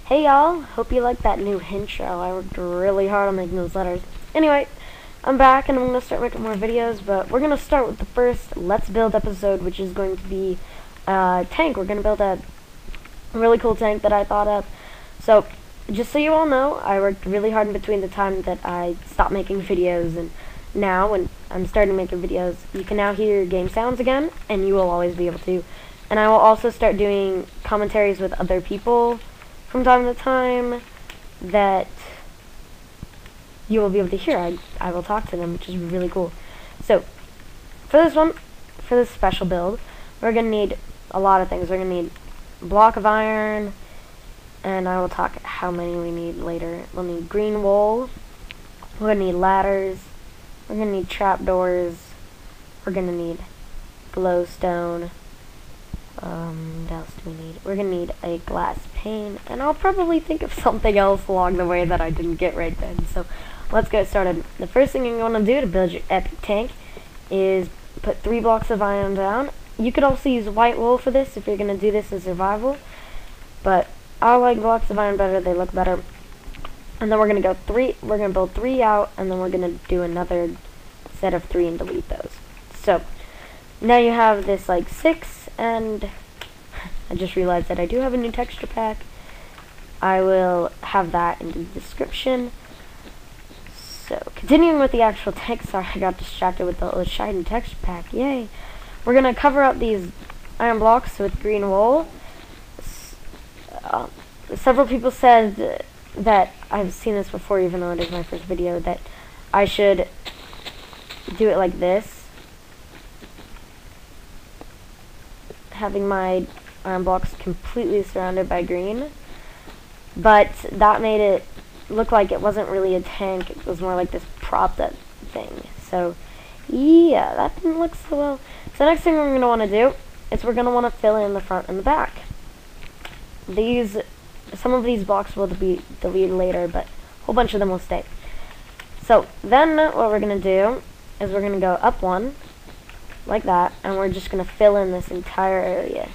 Hey y'all, hope you like that new intro. I worked really hard on making those letters. Anyway, I'm back and I'm going to start making more videos, but we're going to start with the first Let's Build episode, which is going to be a tank. We're going to build a really cool tank that I thought of. So, just so you all know, I worked really hard in between the time that I stopped making videos and now when I'm starting making videos. You can now hear game sounds again, and you will always be able to. And I will also start doing commentaries with other people from time to time that you will be able to hear. I will talk to them, which is really cool. So, for this one, for this special build, we're going to need a lot of things. We're going to need a block of iron, and I will talk how many we need later. We'll need green wool, we're going to need ladders, we're going to need trapdoors, we're going to need glowstone. What else do we need? We're gonna need a glass pane, and I'll probably think of something else along the way that I didn't get right then. So let's get started. The first thing you're gonna do to build your epic tank is put 3 blocks of iron down. You could also use white wool for this if you're gonna do this in survival, but I like blocks of iron better. They look better. And then we're gonna build 3 out, and then we're gonna do another set of 3 and delete those. So now you have this like 6, and I just realized that I do have a new texture pack. I will have that in the description. So, continuing with the actual text, sorry I got distracted with the shiny texture pack, yay! We're going to cover up these iron blocks with green wool. Several people said that, I've seen this before even though it is my first video, that I should do it like this, having my iron blocks completely surrounded by green, but that made it look like it wasn't really a tank. It was more like this propped up thing. So yeah, that didn't look so well. So next thing we're going to want to do is we're going to want to fill in the front and the back. Some of these blocks will be deleted later, but a whole bunch of them will stay. So then what we're going to do is we're going to go up 1 like that, and we're just going to fill in this entire area.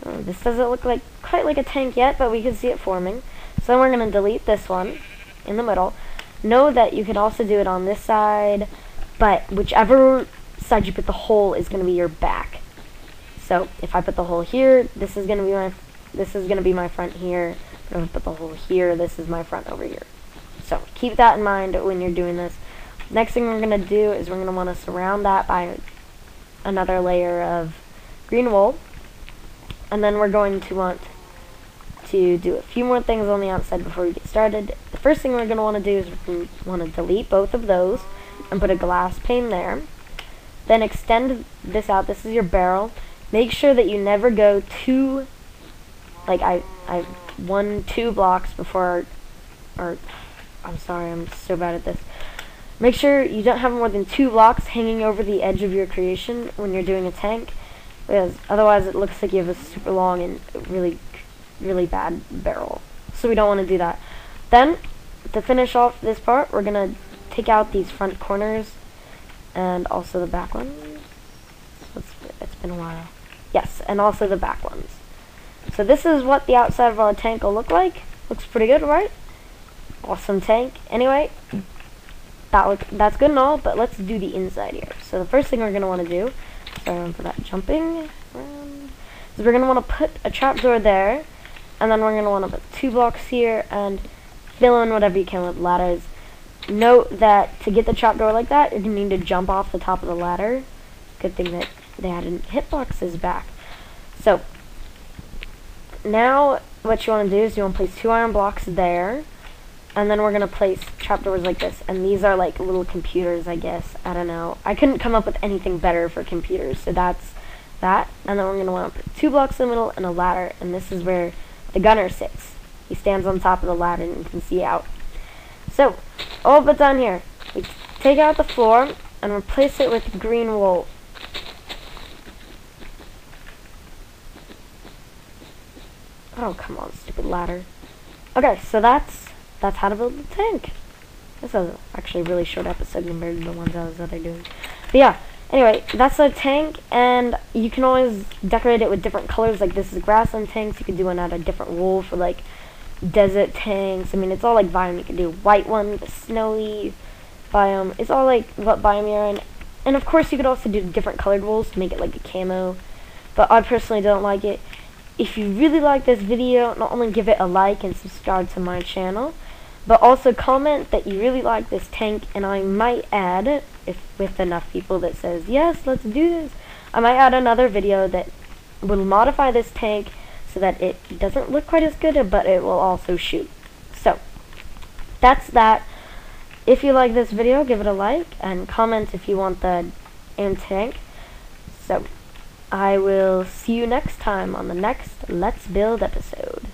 This doesn't look quite like a tank yet, but we can see it forming. So then we're going to delete this one in the middle. Know that you can also do it on this side, but whichever side you put the hole is going to be your back. So if I put the hole here, this is going to be my front here. If I put the hole here, this is my front over here. So keep that in mind when you're doing this. Next thing we're going to do is we're going to want to surround that by another layer of green wool. And then we're going to want to do a few more things on the outside before we get started. The first thing we're going to want to do is we want to delete both of those and put a glass pane there. Then extend this out. This is your barrel. Make sure that you never go too, like I 2 blocks before, or I'm sorry, I'm so bad at this. Make sure you don't have more than 2 blocks hanging over the edge of your creation when you're doing a tank, because otherwise it looks like you have a super long and really, really bad barrel. So we don't want to do that. Then, to finish off this part, we're going to take out these front corners and also the back ones. It's been a while. Yes, and also the back ones. So this is what the outside of our tank will look like. Looks pretty good, right? Awesome tank. Anyway, that's good and all, but let's do the inside here. So the first thing we're going to want to do, sorry for that jumping around, is we're going to want to put a trapdoor there, and then we're going to want to put 2 blocks here and fill in whatever you can with ladders. Note that to get the trapdoor like that, you're going to need to jump off the top of the ladder. Good thing that they added hitboxes back. So now what you want to do is you want to place 2 iron blocks there. And then we're going to place trapdoors like this. And these are like little computers, I guess. I don't know. I couldn't come up with anything better for computers. So that's that. And then we're going to want to put 2 blocks in the middle and a ladder. And this is where the gunner sits. He stands on top of the ladder and you can see out. So, all but done here. We take out the floor and replace it with green wool. Oh, come on, stupid ladder. Okay, so that's how to build the tank. This is actually a really short episode compared to the ones I was doing. But yeah, Anyway, that's a tank, and you can always decorate it with different colors. Like this is grassland tanks. You could do one out of different wool for like desert tanks. I mean, it's all like biome. You could do a white one, the snowy biome. It's all like what biome you're in. And of course, you could also do different colored wools to make it like a camo. But I personally don't like it. If you really like this video, not only give it a like and subscribe to my channel, but also comment that you really like this tank, and I might add, if with enough people that says, yes, let's do this, I might add another video that will modify this tank so that it doesn't look quite as good, but it will also shoot. So, that's that. If you like this video, give it a like, and comment if you want the aim tank. So, I will see you next time on the next Let's Build episode.